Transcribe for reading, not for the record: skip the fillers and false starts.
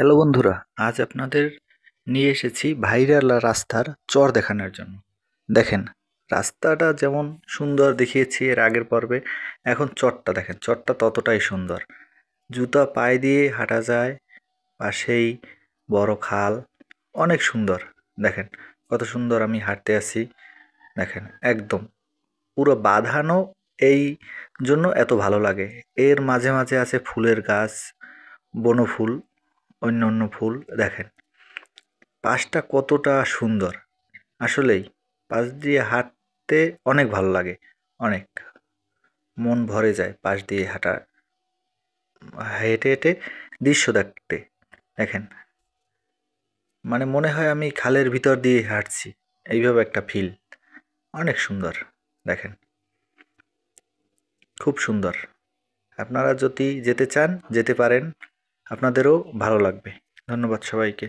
Hello বন্ধুরা, আজ আপনাদের নিয়ে এসেছি ভাইরাল রাস্তার চর দেখানোর জন্য। দেখেন, রাস্তাটা যেমন সুন্দর দেখিয়েছি এর আগের পর্বে, এখন চরটা দেখেন, চরটা ততটাই সুন্দর। জুতা পায়ে দিয়ে হাঁটা যায়, পাশেই বড় খাল, অনেক সুন্দর। দেখেন কত সুন্দর আমি হাঁটতে আছি। দেখেন একদম পুরো বাঁধানো, এই জন্য এত ভালো লাগে। এর মাঝে মাঝে আছে ফুলের গাছ, বনফুল, অন্য অন্য ফুল। দেখেন পাশটা কতটা সুন্দর। আসলেই পাশ দিয়ে হাঁটতে অনেক ভালো লাগে, অনেক মন ভরে যায় পাশ দিয়ে হেঁটে হেঁটে দৃশ্য দেখতে। দেখেন মানে মনে হয় আমি খালের ভিতর দিয়ে হাঁটছি, এইভাবে একটা ফিল। অনেক সুন্দর। দেখেন খুব সুন্দর। আপনারা যদি যেতে চান যেতে পারেন, আপনাদেরও ভালো লাগবে। ধন্যবাদ সবাইকে।